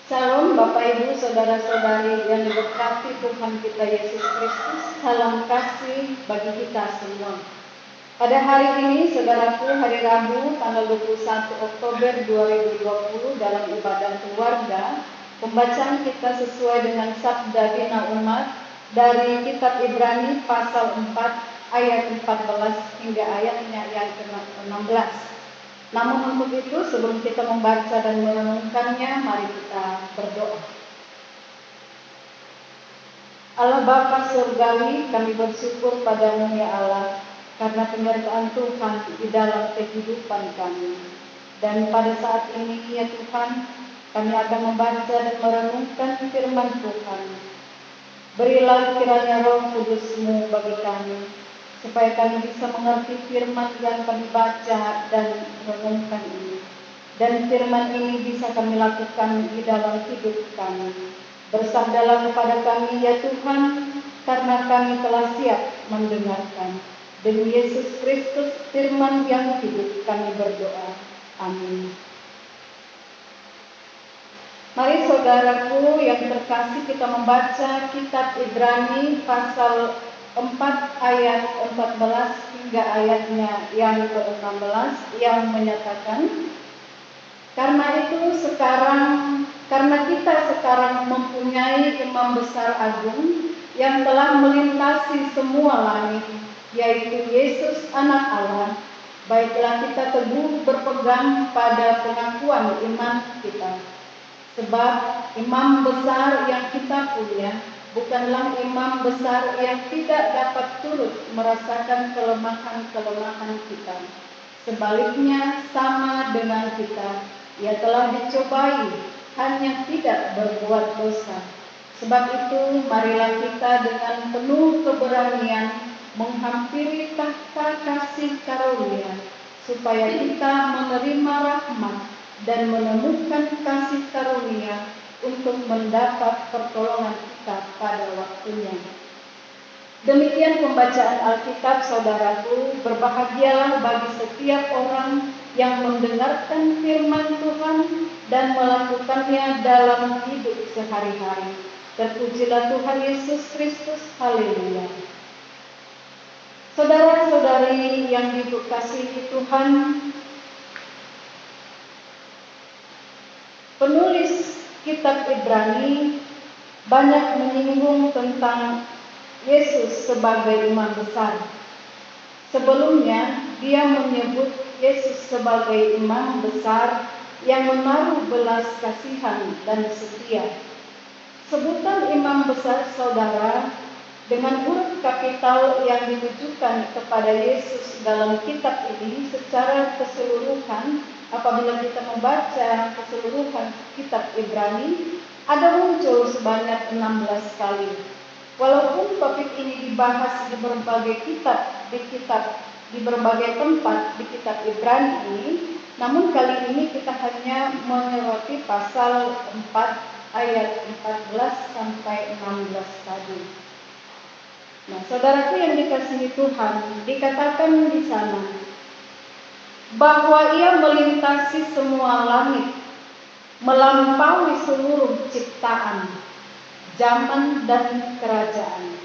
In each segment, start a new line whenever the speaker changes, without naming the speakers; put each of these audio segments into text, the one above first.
Salam Bapak Ibu Saudara-saudari yang diberkati Tuhan kita Yesus Kristus. Salam kasih bagi kita semua. Pada hari ini saudaraku, hari Rabu tanggal 21 Oktober 2020 dalam ibadah keluarga, pembacaan kita sesuai dengan sabda bina umat dari kitab Ibrani pasal 4 ayat 14 hingga ayatnya yang ke-16. Namun untuk itu sebelum kita membaca dan merenungkannya, mari kita berdoa. Allah Bapa Surgawi, kami bersyukur padamu ya Allah, karena penyertaan Tuhan di dalam kehidupan kami. Dan pada saat ini ya Tuhan, kami akan membaca dan merenungkan firman Tuhan. Berilah kiranya Roh Kudus-Mu bagi kami, supaya kami bisa mengerti firman yang kami baca dan renungkan ini. Dan firman ini bisa kami lakukan di dalam hidup kami. Bersabdalah kepada kami ya Tuhan, karena kami telah siap mendengarkan. Demi Yesus Kristus firman yang hidup kami berdoa. Amin. Mari saudaraku yang terkasih, kita membaca kitab Ibrani pasal 4 ayat 14 hingga ayatnya yang ke-16 yang menyatakan, karena kita sekarang mempunyai imam besar agung yang telah melintasi semua langit, yaitu Yesus anak Allah. Baiklah kita teguh berpegang pada pengakuan iman kita. Sebab imam besar yang kita punya bukanlah imam besar yang tidak dapat turut merasakan kelemahan-kelemahan kita. Sebaliknya sama dengan kita, ia telah dicobai, hanya tidak berbuat dosa. Sebab itu marilah kita dengan penuh keberanian menghampiri tahta kasih karunia, supaya kita menerima rahmat dan menemukan kasih karunia untuk mendapat pertolongan kita pada waktunya. Demikian pembacaan Alkitab saudaraku. Berbahagialah bagi setiap orang yang mendengarkan firman Tuhan dan melakukannya dalam hidup sehari-hari. Terpujilah Tuhan Yesus Kristus. Haleluya. Saudara-saudari yang dikasihi Tuhan, penulis kitab Ibrani banyak menyinggung tentang Yesus sebagai imam besar. Sebelumnya, dia menyebut Yesus sebagai imam besar yang menaruh belas kasihan dan setia. Sebutan imam besar saudara dengan huruf kapital yang ditujukan kepada Yesus dalam kitab ini secara keseluruhan. Apabila kita membaca keseluruhan kitab Ibrani, ada muncul sebanyak 16 kali. Walaupun topik ini dibahas di berbagai di berbagai tempat di kitab Ibrani ini, namun kali ini kita hanya menyoroti pasal 4 ayat 14 sampai 16 tadi. Nah, saudaraku yang dikasihi Tuhan, dikatakan di sana bahwa ia melintasi semua langit, melampaui seluruh ciptaan, zaman dan kerajaan.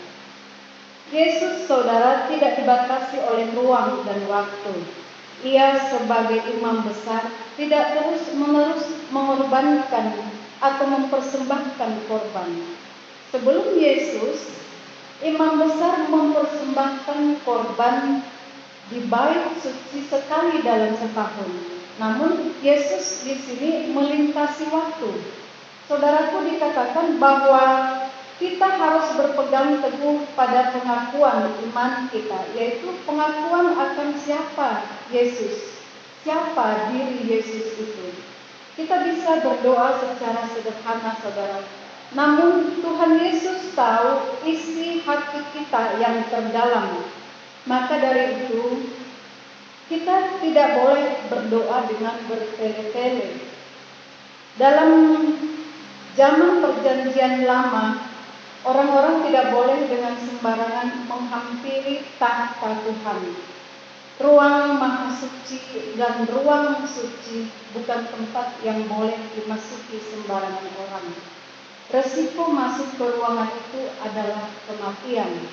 Yesus saudara tidak dibatasi oleh ruang dan waktu. Ia sebagai imam besar tidak terus-menerus mengorbankan atau mempersembahkan korban. Sebelum Yesus, imam besar mempersembahkan korban di bait suci sekali dalam setahun. Namun Yesus di sini melintasi waktu. Saudaraku, dikatakan bahwa kita harus berpegang teguh pada pengakuan iman kita, yaitu pengakuan akan siapa Yesus, siapa diri Yesus itu. Kita bisa berdoa secara sederhana, saudara. Namun Tuhan Yesus tahu isi hati kita yang terdalam. Maka dari itu, kita tidak boleh berdoa dengan bertele-tele. Dalam zaman perjanjian lama, orang-orang tidak boleh dengan sembarangan menghampiri tahta Tuhan. Ruang maha Maha Suci dan ruang suci bukan tempat yang boleh dimasuki sembarangan orang. Resiko masuk ke ruangan itu adalah kematian.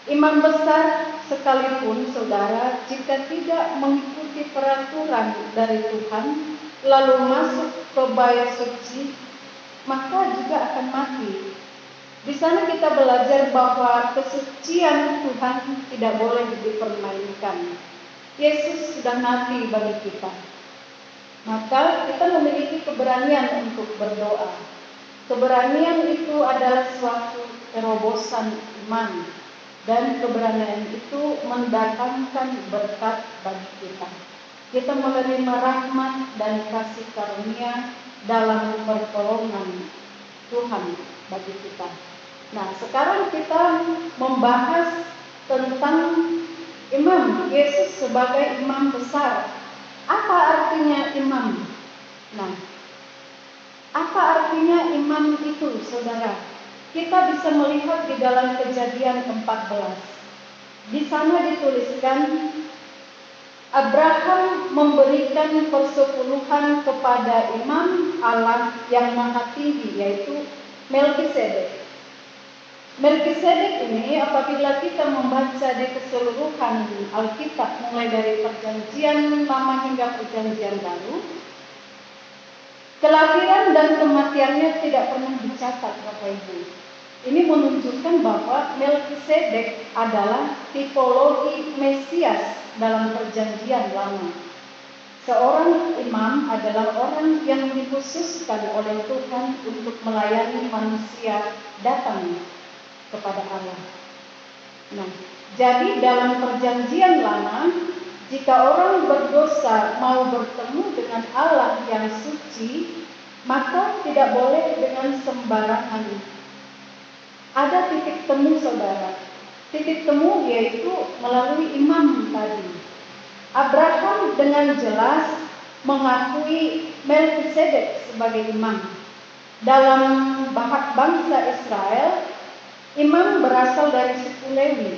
Imam besar sekalipun, saudara, jika tidak mengikuti peraturan dari Tuhan, lalu masuk ke bait suci, maka juga akan mati. Di sana kita belajar bahwa kesucian Tuhan tidak boleh dipermainkan. Yesus sudah mati bagi kita. Maka kita memiliki keberanian untuk berdoa. Keberanian itu adalah suatu terobosan iman. Dan keberanian itu mendatangkan berkat bagi kita. Kita menerima rahmat dan kasih karunia dalam pertolongan Tuhan bagi kita. Nah, sekarang kita membahas tentang imam, Yesus sebagai imam besar. Apa artinya imam? Nah, apa artinya imam itu, saudara? Kita bisa melihat di dalam Kejadian 14. Di sana dituliskan, Abraham memberikan persepuluhan kepada imam Allah yang maha tinggi, yaitu Melkisedek. Melkisedek ini apabila kita membaca di keseluruhan Alkitab mulai dari Perjanjian Lama hingga Perjanjian Baru, kelahiran dan kematiannya tidak pernah dicatat, Bapak Ibu. Ini menunjukkan bahwa Melkisedek adalah tipologi Mesias dalam Perjanjian Lama. Seorang imam adalah orang yang dikhususkan oleh Tuhan untuk melayani manusia datang kepada Allah. Nah, jadi dalam Perjanjian Lama, jika orang berdosa mau bertemu dengan Allah yang suci, maka tidak boleh dengan sembarangan. Ada titik temu, saudara. Titik temu yaitu melalui imam tadi. Abraham dengan jelas mengakui Melkisedek sebagai imam. Dalam bangsa Israel, imam berasal dari suku Lewi.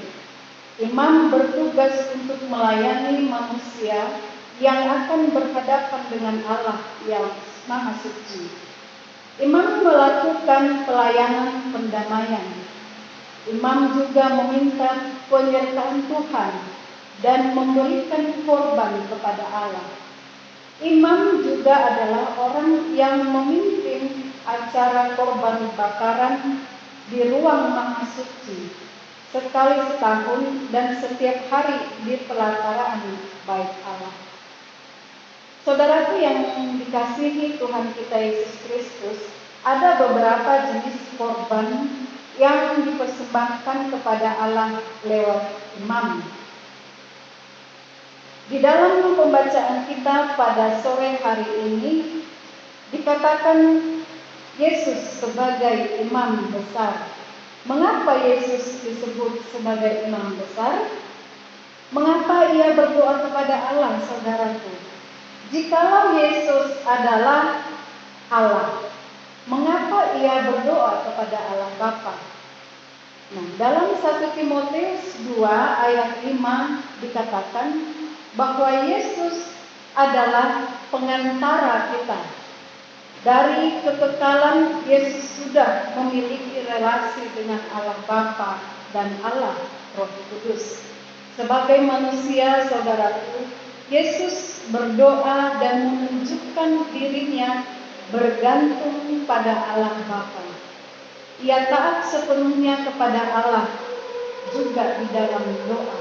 Imam bertugas untuk melayani manusia yang akan berhadapan dengan Allah yang Maha Suci. Imam melakukan pelayanan pendamaian. Imam juga meminta penyertaan Tuhan dan memberikan korban kepada Allah. Imam juga adalah orang yang memimpin acara korban bakaran di ruang Maha Suci sekali setahun dan setiap hari di pelataran bait Allah. Saudaraku yang dikasihi Tuhan kita Yesus Kristus, ada beberapa jenis korban yang dipersembahkan kepada Allah lewat imam. Di dalam pembacaan kita pada sore hari ini dikatakan Yesus sebagai imam besar. Mengapa Yesus disebut sebagai imam besar? Mengapa ia berdoa kepada Allah, saudaraku? Jikalau Yesus adalah Allah, mengapa ia berdoa kepada Allah Bapa? Nah, dalam 1 Timotius 2 ayat 5 dikatakan bahwa Yesus adalah pengantara kita. Dari kekekalan, Yesus sudah memiliki relasi dengan Allah Bapa dan Allah Roh Kudus. Sebagai manusia, saudaraku, Yesus berdoa dan menunjukkan dirinya bergantung pada Allah Bapa. Ia taat sepenuhnya kepada Allah juga di dalam doa.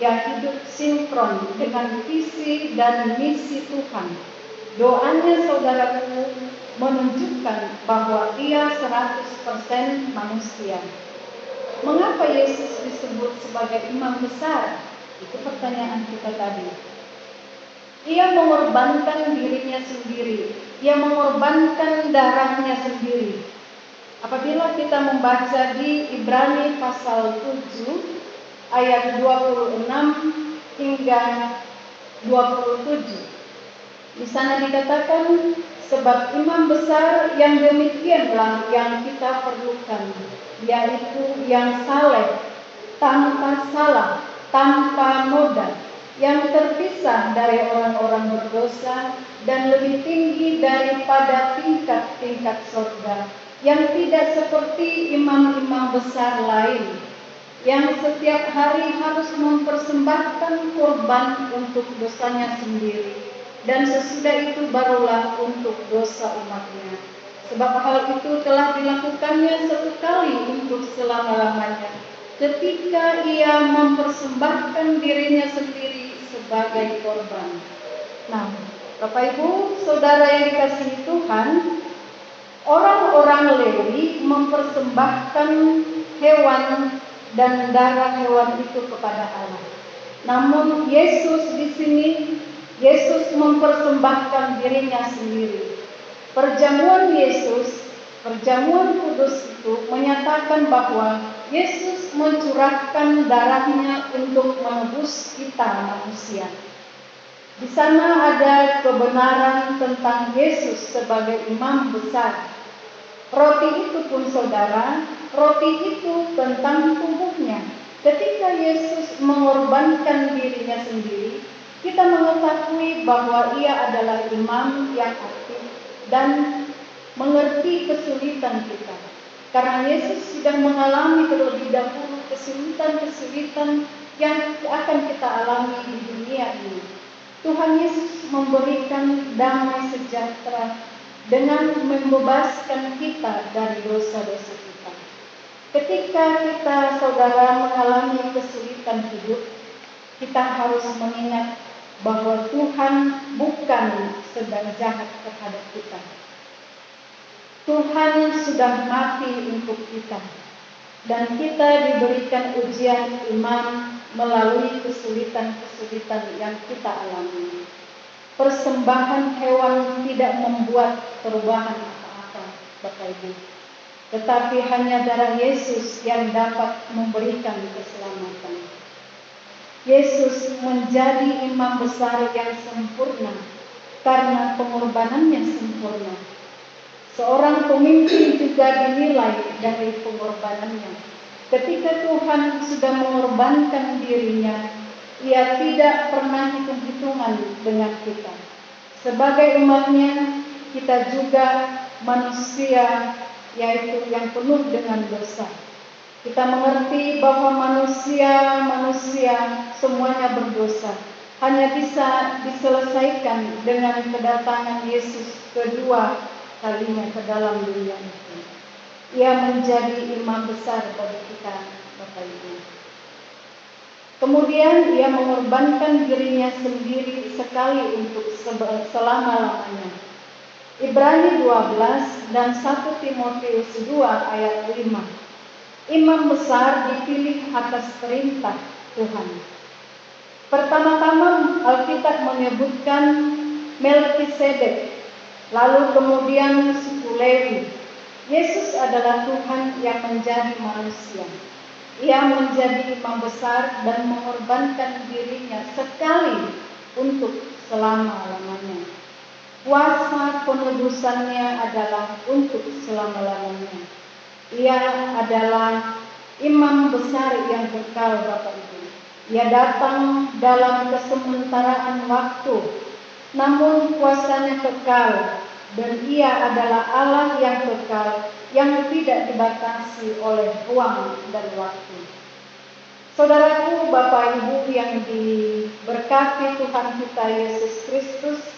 Ia hidup sinkron dengan visi dan misi Tuhan. Doanya, saudaraku, menunjukkan bahwa ia 100% manusia. Mengapa Yesus disebut sebagai imam besar? Itu pertanyaan kita tadi. Ia mengorbankan dirinya sendiri. Ia mengorbankan darahnya sendiri. Apabila kita membaca di Ibrani pasal 7 ayat 26 hingga 27. Di sana dikatakan, sebab imam besar yang demikianlah yang kita perlukan, yaitu yang saleh, tanpa salah, tanpa noda. yang terpisah dari orang-orang berdosa dan lebih tinggi daripada tingkat-tingkat surga, yang tidak seperti imam-imam besar lain, yang setiap hari harus mempersembahkan korban untuk dosanya sendiri, dan sesudah itu barulah untuk dosa umatnya. Sebab hal itu telah dilakukannya satu kali untuk selama-lamanya, ketika ia mempersembahkan dirinya sendiri sebagai korban. Nah, Bapak Ibu, Saudara yang dikasihi Tuhan, orang-orang Lewi mempersembahkan hewan dan darah hewan itu kepada Allah. Namun Yesus di sini, Yesus mempersembahkan dirinya sendiri. Perjamuan Yesus, perjamuan kudus itu menyatakan bahwa Yesus mencurahkan darahnya untuk menebus kita manusia. Di sana ada kebenaran tentang Yesus sebagai imam besar. Roti itu pun saudara, roti itu tentang tubuhnya. Ketika Yesus mengorbankan dirinya sendiri, kita mengetahui bahwa ia adalah imam yang aktif dan mengerti kesulitan kita. Karena Yesus sudah mengalami terlebih dahulu kesulitan-kesulitan yang akan kita alami di dunia ini. Tuhan Yesus memberikan damai sejahtera dengan membebaskan kita dari dosa-dosa kita. Ketika kita, saudara, mengalami kesulitan hidup, kita harus mengingat bahwa Tuhan bukan sedang jahat terhadap kita. Tuhan sudah mati untuk kita, dan kita diberikan ujian iman melalui kesulitan-kesulitan yang kita alami. Persembahan hewan tidak membuat perubahan apa-apa, Bapak Ibu, tetapi hanya darah Yesus yang dapat memberikan keselamatan. Yesus menjadi imam besar yang sempurna karena pengorbanannya sempurna. Seorang pemimpin juga dinilai dari pengorbanannya. Ketika Tuhan sudah mengorbankan dirinya, ia tidak pernah hitung-hitungan dengan kita. Sebagai umatnya, kita juga manusia, yaitu yang penuh dengan dosa. Kita mengerti bahwa manusia semuanya berdosa. Hanya bisa diselesaikan dengan kedatangan Yesus kedua kalinya ke dalam dunia itu. Ia menjadi imam besar bagi kita, Bapak Ibu. Kemudian ia mengorbankan dirinya sendiri sekali untuk selama-lamanya. Ibrani 12 dan 1 Timotius 2 ayat 5. Imam besar dipilih atas perintah Tuhan. Pertama-tama Alkitab menyebutkan Melkisedek, lalu kemudian suku Lewi. Yesus adalah Tuhan yang menjadi manusia. Ia menjadi imam besar dan mengorbankan dirinya sekali untuk selama-lamanya. Kuasa penebusannya adalah untuk selama-lamanya. Ia adalah imam besar yang kekal, Bapak Ibu. Ia datang dalam kesementaraan waktu, namun kuasanya kekal. Dan ia adalah Allah yang kekal, yang tidak dibatasi oleh ruang dan waktu. Saudaraku, Bapak Ibu yang diberkati Tuhan kita Yesus Kristus,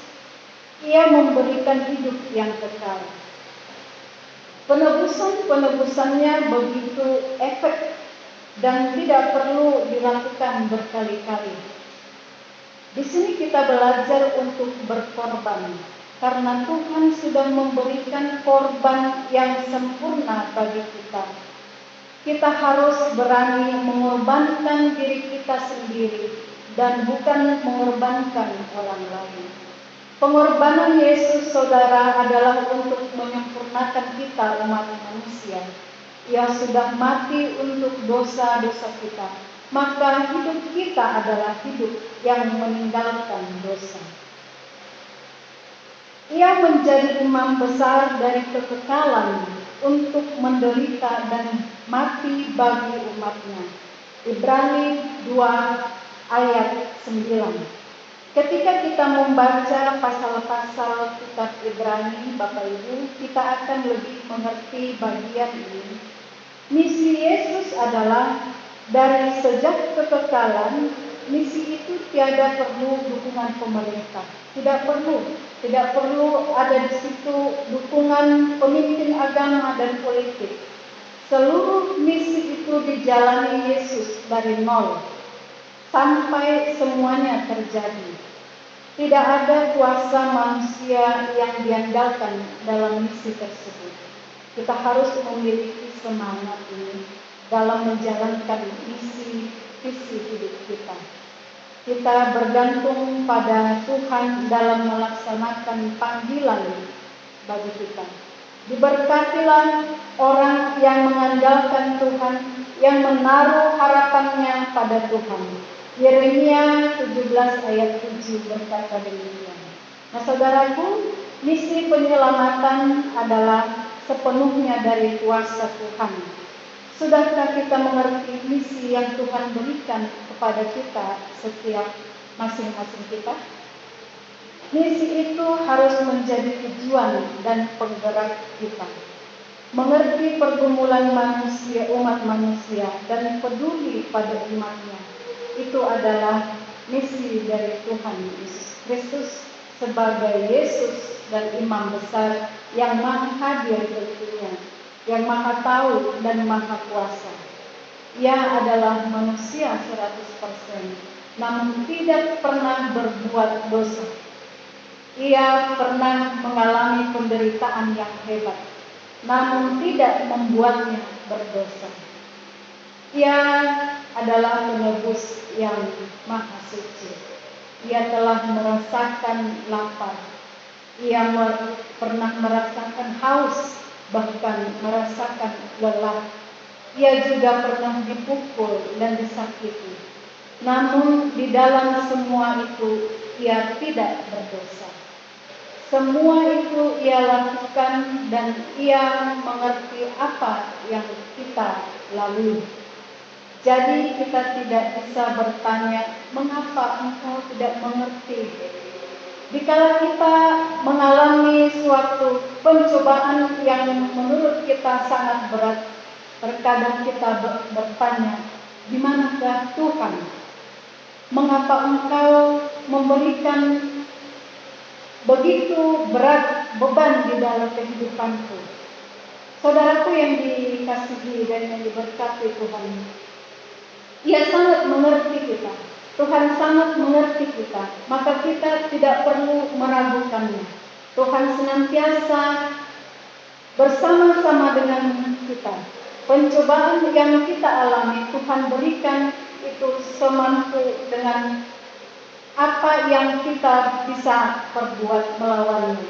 ia memberikan hidup yang kekal. Penebusannya begitu efek dan tidak perlu dilakukan berkali-kali. Di sini kita belajar untuk berkorban. Karena Tuhan sudah memberikan korban yang sempurna bagi kita. Kita harus berani mengorbankan diri kita sendiri dan bukan mengorbankan orang lain. Pengorbanan Yesus, saudara, adalah untuk menyempurnakan kita umat manusia. Ia sudah mati untuk dosa-dosa kita. Maka hidup kita adalah hidup yang meninggalkan dosa. Ia menjadi imam besar dari kekekalan untuk menderita dan mati bagi umatnya. Ibrani 2 ayat 9. Ketika kita membaca pasal-pasal kitab Ibrani, Bapak Ibu, kita akan lebih mengerti bagian ini. Misi Yesus adalah dari sejak kekekalan, misi itu tiada perlu dukungan pemerintah. Tidak perlu ada di situ dukungan pemimpin agama dan politik. Seluruh misi itu dijalani Yesus dari nol sampai semuanya terjadi. Tidak ada kuasa manusia yang diandalkan dalam misi tersebut. Kita harus memiliki semangat ini dalam menjalankan misi visi hidup kita. Kita bergantung pada Tuhan dalam melaksanakan panggilan bagi kita. Diberkatilah orang yang mengandalkan Tuhan, yang menaruh harapannya pada Tuhan. Yeremia 17 ayat 7 berkata demikian. Nah, saudaraku, misi penyelamatan adalah sepenuhnya dari kuasa Tuhan. Sudahkah kita mengerti misi yang Tuhan berikan kepada kita setiap masing-masing kita? Misi itu harus menjadi tujuan dan penggerak kita. Mengerti pergumulan manusia, umat manusia, dan peduli pada umatnya. Itu adalah misi dari Tuhan Yesus Kristus sebagai Yesus dan Imam besar yang maha hadir di dunia, yang maha tahu dan maha kuasa. Ia adalah manusia 100%, namun tidak pernah berbuat dosa. Ia pernah mengalami penderitaan yang hebat, namun tidak membuatnya berdosa. Ia adalah penebus yang maha suci. Ia telah merasakan lapar. Ia pernah merasakan haus, bahkan merasakan lelah. Ia juga pernah dipukul dan disakiti. Namun di dalam semua itu ia tidak berdosa. Semua itu ia lakukan dan ia mengerti apa yang kita lalui. Jadi kita tidak bisa bertanya, mengapa engkau tidak mengerti? Dikala kita mengalami suatu pencobaan yang menurut kita sangat berat, terkadang kita bertanya, di manakah Tuhan? Mengapa engkau memberikan begitu berat beban di dalam kehidupanku? Saudaraku yang dikasihi dan yang diberkati Tuhan, Ia sangat mengerti kita. Tuhan sangat mengerti kita. Maka kita tidak perlu meragukannya. Tuhan senantiasa bersama-sama dengan kita. Pencobaan yang kita alami Tuhan berikan itu semampu dengan apa yang kita bisa perbuat melawannya.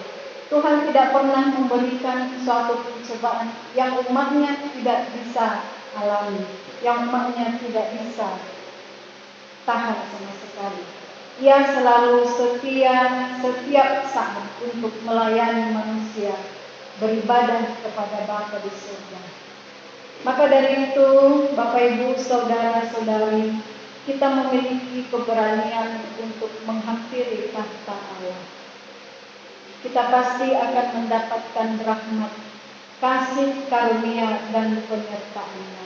Tuhan tidak pernah memberikan suatu pencobaan yang umatnya tidak bisa alami, yang umatnya tidak bisa tahan sama sekali. Ia selalu setia setiap saat untuk melayani manusia, beribadah kepada Bapa di surga. Maka dari itu, Bapak Ibu, saudara-saudari, kita memiliki keberanian untuk menghampiri tahta Allah. Kita pasti akan mendapatkan rahmat, kasih karunia dan penyertaan-Nya.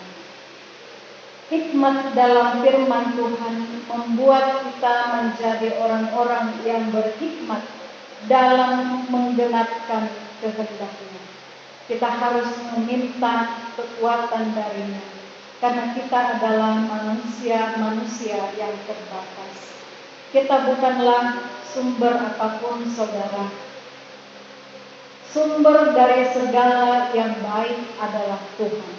Hikmat dalam firman Tuhan membuat kita menjadi orang-orang yang berhikmat dalam menggenapkan kehendak-Nya. Kita harus meminta kekuatan dari-Nya, karena kita adalah manusia-manusia yang terbatas. Kita bukanlah sumber apapun, saudara. Sumber dari segala yang baik adalah Tuhan.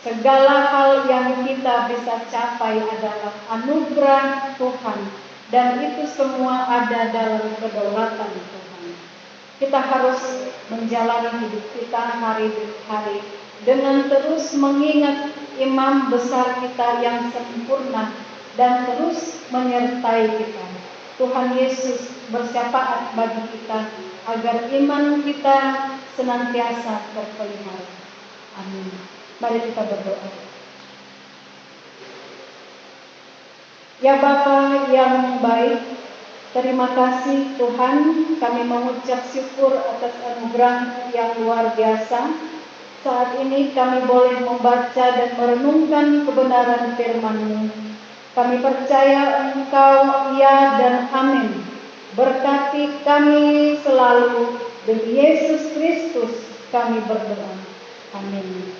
Segala hal yang kita bisa capai adalah anugerah Tuhan, dan itu semua ada dalam kedaulatan Tuhan. Kita harus menjalani hidup kita hari demi hari dengan terus mengingat Imam besar kita yang sempurna dan terus menyertai kita. Tuhan Yesus bersyafaat bagi kita agar iman kita senantiasa terpelihara. Amin. Mari kita berdoa. Ya Bapa yang baik, terima kasih Tuhan, kami mengucap syukur atas anugerah yang luar biasa. Saat ini kami boleh membaca dan merenungkan kebenaran firman-Mu. Kami percaya Engkau ya dan amin. Berkati kami selalu, demi Yesus Kristus kami berdoa. Amin.